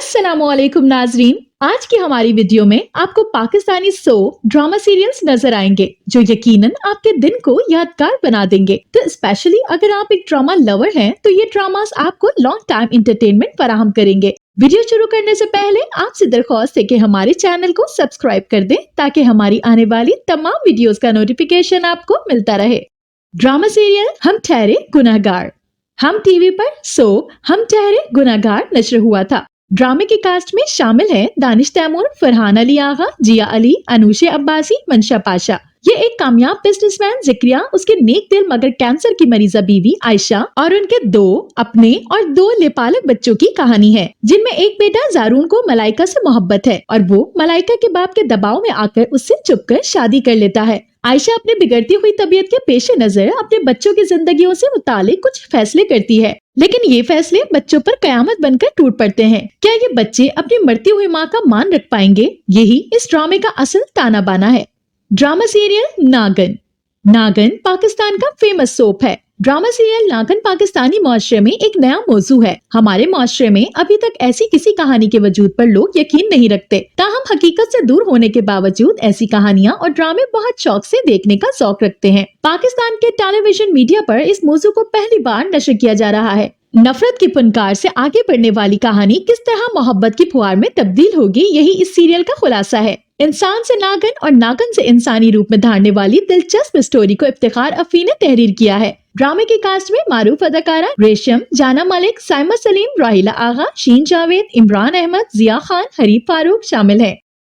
अस्सलामुअलैकुम नाजरीन, आज की हमारी वीडियो में आपको पाकिस्तानी सोप ड्रामा सीरियल्स नजर आएंगे जो यकीनन आपके दिन को यादगार बना देंगे। तो स्पेशली अगर आप एक ड्रामा लवर हैं तो ये ड्रामास आपको लॉन्ग टाइम इंटरटेनमेंट फराहम करेंगे। वीडियो शुरू करने से पहले आपसे दरख्वास्त है कि हमारे चैनल को सब्सक्राइब कर दें ताकि हमारी आने वाली तमाम वीडियोस का नोटिफिकेशन आपको मिलता रहे। ड्रामा सीरियल हम ठहरे गुनहगार। हम टीवी पर सोप हम ठहरे गुनहगार नशर हुआ था। ड्रामे की कास्ट में शामिल हैं दानिश तैमूर, फरहान अली आगा, जिया अली, अनुशे अब्बासी, मंशा पाशा। ये एक कामयाब बिजनेसमैन जिक्रिया, उसके नेक दिल मगर कैंसर की मरीजा बीवी आयशा और उनके दो अपने और दो लेपालक बच्चों की कहानी है, जिनमें एक बेटा जारून को मलाइका से मोहब्बत है और वो मलाइका के बाप के दबाव में आकर उससे चुपकर शादी कर लेता है। आयशा अपने बिगड़ती हुई तबीयत के पेश नजर अपने बच्चों की जिंदगियों से मुतालिक कुछ फैसले करती है, लेकिन ये फैसले बच्चों पर कयामत बनकर टूट पड़ते हैं। क्या ये बच्चे अपनी मरती हुई माँ का मान रख पाएंगे? यही इस ड्रामे का असल ताना बाना है। Drama serial Nagin. नागन पाकिस्तान का फेमस सोप है। ड्रामा सीरियल नागन पाकिस्तानी मुआशरे में एक नया मौजू है। हमारे मुआशरे में अभी तक ऐसी किसी कहानी के वजूद पर लोग यकीन नहीं रखते, ताहम हकीकत से दूर होने के बावजूद ऐसी कहानियां और ड्रामे बहुत शौक से देखने का शौक रखते हैं। पाकिस्तान के टेलीविजन मीडिया पर इस मौजू को पहली बार नशर किया जा रहा है। नफरत की फनकार से आगे बढ़ने वाली कहानी किस तरह मोहब्बत की फुहार में तब्दील होगी, यही इस सीरियल का खुलासा है। इंसान से नागन और नागन से इंसानी रूप में धारने वाली दिलचस्प स्टोरी को इफ्तिखार अफी ने तहरीर किया है। ड्रामे की कास्ट में मारूफ अदाकारा रेशम, जाना मलिक, साइमा सलीम, राहिला आगा, शीन जावेद, इमरान अहमद, जिया खान, हरीफ फारूक शामिल है।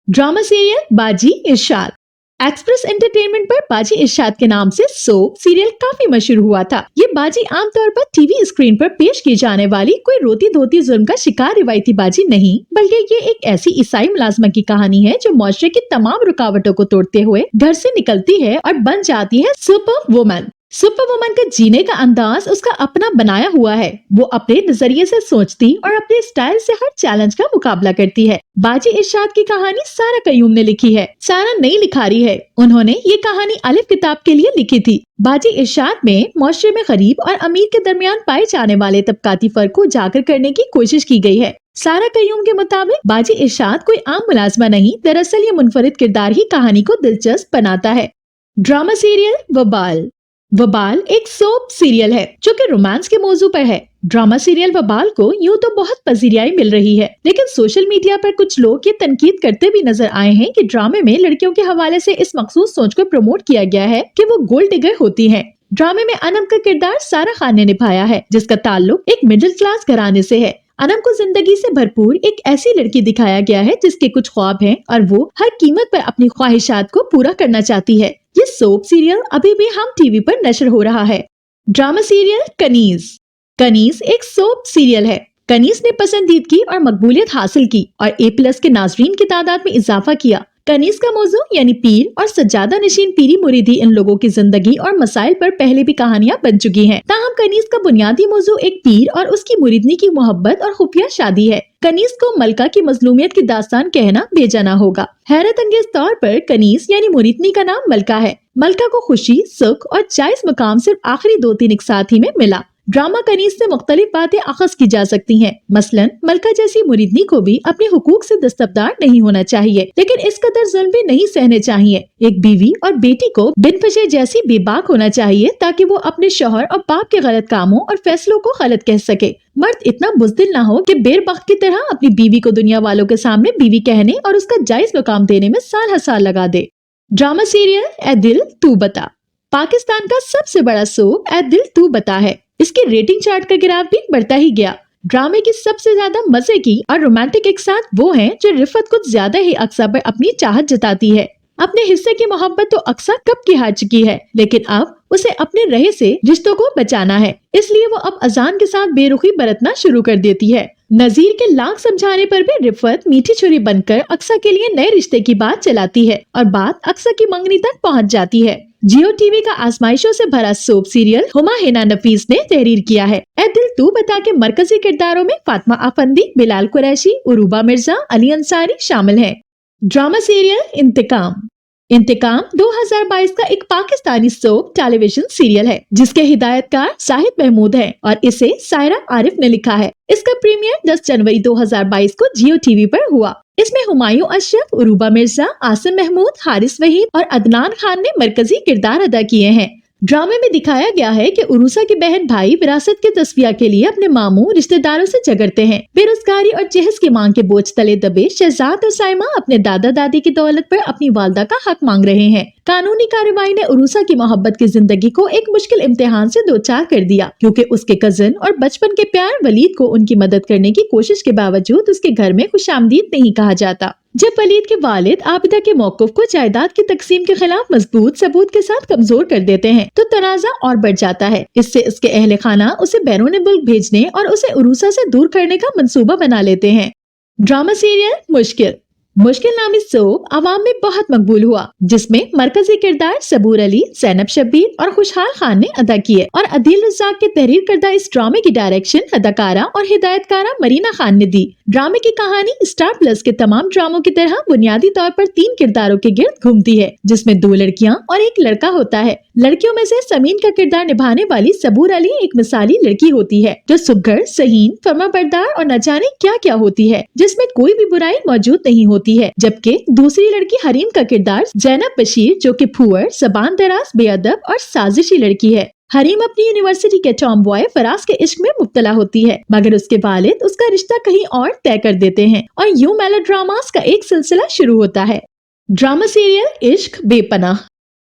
ड्रामा सीरियल बाजी इरशाद। एक्सप्रेस एंटरटेनमेंट पर बाजी इरशाद के नाम से सोप सीरियल काफी मशहूर हुआ था। ये बाजी आमतौर पर टीवी स्क्रीन पर पेश की जाने वाली कोई रोती धोती जुल्म का शिकार रिवायती बाजी नहीं, बल्कि ये एक ऐसी ईसाई मुलाजमा की कहानी है जो मुआशरे की तमाम रुकावटों को तोड़ते हुए घर से निकलती है और बन जाती है सुपर वुमन। सुपर वुमन का जीने का अंदाज उसका अपना बनाया हुआ है। वो अपने नजरिए से सोचती और अपने स्टाइल से हर चैलेंज का मुकाबला करती है। बाजी इरशाद की कहानी सारा कयूम ने लिखी है। सारा नई लिखारी है। उन्होंने ये कहानी अलिफ किताब के लिए लिखी थी। बाजी इरशाद में मुआशरे में गरीब और अमीर के दरमियान पाए जाने वाले तबकाती फर्क को उजागर करने की कोशिश की गई है। सारा कयूम के मुताबिक बाजी इरशाद कोई आम मुलाजमा नहीं, दरअसल ये मुनफरिद किरदार ही कहानी को दिलचस्प बनाता है। Drama serial वबाल। वबाल एक सोप सीरियल है जो कि रोमांस के मौजू पर है। ड्रामा सीरियल वबाल को यूं तो बहुत पजीराई मिल रही है, लेकिन सोशल मीडिया पर कुछ लोग ये तनकीद करते भी नजर आए हैं कि ड्रामे में लड़कियों के हवाले से इस मखसूस सोच को प्रमोट किया गया है कि वो गोल्ड डिगर होती हैं। ड्रामे में अनम का किरदार सारा खान ने निभाया है, जिसका ताल्लुक एक मिडिल क्लास घराने से है। अनम को जिंदगी से भरपूर एक ऐसी लड़की दिखाया गया है जिसके कुछ ख्वाब हैं और वो हर कीमत पर अपनी ख्वाहिशात को पूरा करना चाहती है। ये सोप सीरियल अभी भी हम टीवी पर नशर हो रहा है। Drama serial कनीज। कनीज एक सोप सीरियल है। कनीज ने पसंदीदगी और मकबूलियत हासिल की और A+ के नाजरीन की तादाद में इजाफा किया। कनीज का मौजू यानी पीर और सज्जादा नशीन पीरी मुरीदी इन लोगों की जिंदगी और मसाइल पर पहले भी कहानियां बन चुकी हैं। ताहम कनीज का बुनियादी मौजू एक पीर और उसकी मुरीदनी की मोहब्बत और खुफिया शादी है। कनीज को मलका की मजलूमियत की दास्तान कहना बेजाना होगा। हैरत अंगेज तौर पर कनीज यानी मुरीदनी का नाम मलका है। मलका को खुशी, सुख और जायज मकाम सिर्फ आखिरी 2-3 एक साथ ही में मिला। ड्रामा कनीज से मुख्तलिफ बातें अखज़ की जा सकती हैं। मसलन मलका जैसी मुरीदनी को भी अपने हुकूक से दस्तबरदार नहीं होना चाहिए, लेकिन इस कदर जुल्म भी नहीं सहने चाहिए। एक बीवी और बेटी को बिन फशे जैसी बेबाक होना चाहिए ताकि वो अपने शौहर और बाप के गलत कामों और फैसलों को गलत कह सके। मर्द इतना बुज़दिल ना हो कि बेरबख्त की तरह अपनी बीवी को दुनिया वालों के सामने बीवी कहने और उसका जायज मकाम देने में साल हर साल लगा दे। ड्रामा सीरियल ए दिल तू बता। पाकिस्तान का सबसे बड़ा सोप ए दिल तू बता है। इसके रेटिंग चार्ट का गिराव भी बढ़ता ही गया। ड्रामे की सबसे ज्यादा मजे की और रोमांटिक एक साथ वो हैं जो रिफत कुछ ज्यादा ही अक्सा पर अपनी चाहत जताती है। अपने हिस्से की मोहब्बत तो अक्सा कब की हार चुकी है, लेकिन अब उसे अपने रहे से रिश्तों को बचाना है, इसलिए वो अब अजान के साथ बेरुखी बरतना शुरू कर देती है। नजीर के लाख समझाने पर भी रिफत मीठी छुरी बनकर अक्सा के लिए नए रिश्ते की बात चलाती है और बात अक्सा की मंगनी तक पहुंच जाती है। जियो टीवी का आजमाइशों से भरा सोप सीरियल हुमा हिना नफीस ने तहरीर किया है। ए दिल तू बता के मरकजी किरदारों में फातिमा आफंदी, बिलाल कुरैशी, उरूबा मिर्जा, अली अंसारी शामिल हैं। ड्रामा सीरियल इंतकाम। इंतकाम 2022 का एक पाकिस्तानी सोप टेलीविजन सीरियल है जिसके हिदायतकार शाहिद महमूद हैं और इसे सायरा आरिफ ने लिखा है। इसका प्रीमियर 10 जनवरी 2022 को जियो टीवी पर हुआ। इसमें हुमायूं अशरफ, उरूबा मिर्जा, आसिम महमूद, हारिस वहीद और अदनान खान ने मरकजी किरदार अदा किए हैं। ड्रामे में दिखाया गया है कि उरूसा की बहन भाई विरासत के तस्फिया के लिए अपने मामू रिश्तेदारों से झगड़ते हैं। बेरोजगारी और जहेज की मांग के बोझ तले दबे शहजाद और साइमा अपने दादा दादी की दौलत पर अपनी वालदा का हक मांग रहे हैं। कानूनी कार्रवाई ने उरूसा की मोहब्बत की जिंदगी को एक मुश्किल इम्तिहान से दो चार कर दिया, क्योंकि उसके कजन और बचपन के प्यार वलीद को उनकी मदद करने की कोशिश के बावजूद उसके घर में खुशामदीद नहीं कहा जाता। जब वलीद के वालिद आबिदा के मौक़िफ़ को जायदाद की तकसीम के खिलाफ मजबूत सबूत के साथ कमजोर कर देते हैं तो तनाज़ा और बढ़ जाता है। इससे उसके अहले खाना उसे बैरून मुल्क भेजने और उसे उरूसा से दूर करने का मंसूबा बना लेते हैं। ड्रामा सीरियल मुश्किल नामी सोप आवाम में बहुत मकबूल हुआ, जिसमें मरकजी किरदार सबूर अली, ज़ैनब शब्बीर और खुशहाल खान ने अदा किए और अदील रज़ाक के तहरीर करदा इस ड्रामे की डायरेक्शन अदाकारा और हिदायतकारा मरीना खान ने दी। ड्रामे की कहानी स्टार प्लस के तमाम ड्रामों की तरह बुनियादी तौर पर 3 किरदारों के गिर्द घूमती है, जिसमें 2 लड़कियां और 1 लड़का होता है। लड़कियों में से समीन का किरदार निभाने वाली सबूर अली एक मिसाली लड़की होती है जो सुघड़, सहीन, फर्माबरदार और न जाने क्या क्या होती है, जिसमें कोई भी बुराई मौजूद नहीं होती है। जबकि दूसरी लड़की हरीम का किरदार ज़ैनब बशीर जो कि फुअर, ज़बान दराज, बेअदब और साजिशी लड़की है। हरीम अपनी यूनिवर्सिटी के टॉम बॉय फराज के इश्क में मुब्तला होती है, मगर उसके वालिद उसका रिश्ता कहीं और तय कर देते हैं और यूं मेलोड्रामास का एक सिलसिला शुरू होता है। ड्रामा सीरियल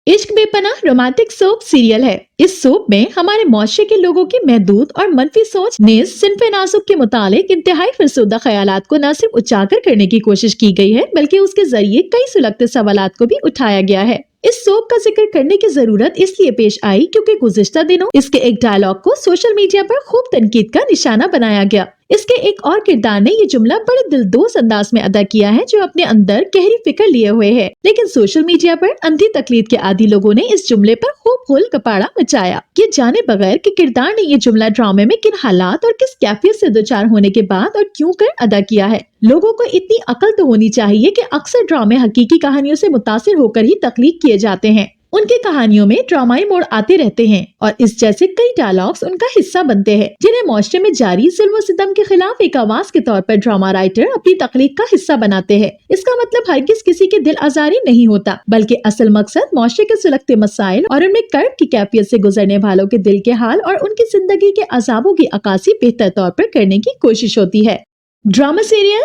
इश्क बेपनाह रोमांटिक सोप सीरियल है। इस सोप में हमारे मुआशरे के लोगों की महदूद और मनफी सोच नेज़ सिन्फ़े नाजुक के मुतालिक इंतहाई फरसुदा ख्यालात को न सिर्फ उजागर करने की कोशिश की गई है, बल्कि उसके जरिए कई सुलगते सवालात को भी उठाया गया है। इस सोप का जिक्र करने की जरूरत इसलिए पेश आई क्योंकि गुज़िश्ता दिनों इसके एक डायलॉग को सोशल मीडिया पर खूब तनकीद का निशाना बनाया गया। इसके एक और किरदार ने ये जुमला बड़े दिलदोज़ अंदाज में अदा किया है जो अपने अंदर गहरी फिक्र लिए हुए है, लेकिन सोशल मीडिया पर अंधी तकलीद के आदी लोगों ने इस जुमले पर खूब होल कपाड़ा मचाया, ये जाने बगैर कि किरदार ने ये जुमला ड्रामे में किन हालात और किस कैफियत से दो चार होने के बाद और क्यों कर अदा किया है। लोगों को इतनी अकल तो होनी चाहिए कि अक्सर ड्रामे हकीकी कहानियों से मुतासिर होकर ही तख्लीक किए जाते हैं। उनकी कहानियों में ड्रामाई मोड़ आते रहते हैं और इस जैसे कई डायलॉग्स उनका हिस्सा बनते हैं, जिन्हें मुआशरे में जारी जुल्म और सितम के खिलाफ एक आवाज के तौर पर ड्रामा राइटर अपनी तख्लीक का हिस्सा बनाते हैं। इसका मतलब हरगिज किसी के दिल आजारी नहीं होता, बल्कि असल मकसद मुआशरे के सुलगते मसाइल और उनमें कर्ब की कैफियत से गुजरने वालों के दिल के हाल और उनकी जिंदगी के अजाबों की अक्कासी बेहतर तौर पर करने की कोशिश होती है। ड्रामा सीरियल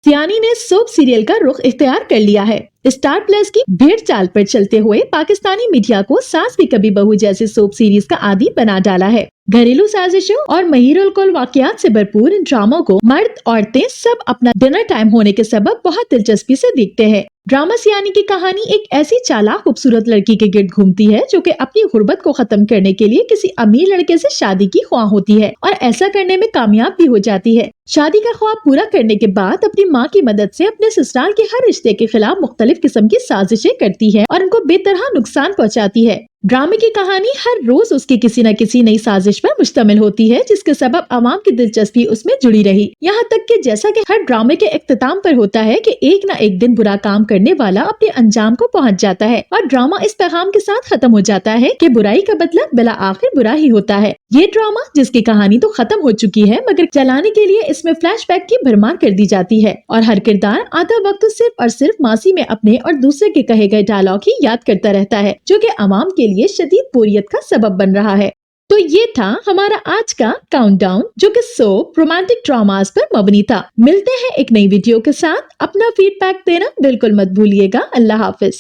सियानी ने सोप सीरियल का रुख इख्तियार कर लिया है। स्टार प्लस की भेड़ चाल पर चलते हुए पाकिस्तानी मीडिया को सास भी कभी बहू जैसे सोप सीरीज का आदी बना डाला है। घरेलू साजिशों और महिरुल कुल वाकयात से भरपूर इन ड्रामों को मर्द औरतें सब अपना डिनर टाइम होने के सबब बहुत दिलचस्पी से देखते हैं। ड्रामा सियानी की कहानी एक ऐसी चालाक खूबसूरत लड़की के गिर्द घूमती है जो कि अपनी गुर्बत को खत्म करने के लिए किसी अमीर लड़के से शादी की ख्वाह होती है और ऐसा करने में कामयाब भी हो जाती है। शादी का ख्वाब पूरा करने के बाद अपनी माँ की मदद से अपने ससुराल के हर रिश्ते के खिलाफ मुख्तलिफ किस्म की साजिशें करती है और उनको बेतरह नुकसान पहुँचाती है। ड्रामे की कहानी हर रोज उसकी किसी न किसी नई साजिश पर मुश्तमिल होती है, जिसके सबब आवाम की दिलचस्पी उसमें जुड़ी रही। यहाँ तक कि जैसा कि हर ड्रामे के इख्तिताम पर होता है कि एक न एक दिन बुरा काम करने वाला अपने अंजाम को पहुँच जाता है और ड्रामा इस पैगाम के साथ खत्म हो जाता है कि बुराई का बदला बिला आखिर बुरा ही होता है। ये ड्रामा जिसकी कहानी तो खत्म हो चुकी है, मगर चलाने के लिए इसमें फ्लैशबैक की भरमार कर दी जाती है और हर किरदार आधा वक्त सिर्फ और सिर्फ मासी में अपने और दूसरे के कहे गए डायलॉग ही याद करता रहता है, जो कि आवाम के लिए शदीद बोरियत का सबब बन रहा है। तो ये था हमारा आज का काउंटडाउन, जो कि सोप रोमांटिक ड्रामास पर मबनी था। मिलते हैं एक नई वीडियो के साथ। अपना फीडबैक देना बिल्कुल मत भूलिएगा। अल्लाह हाफिज।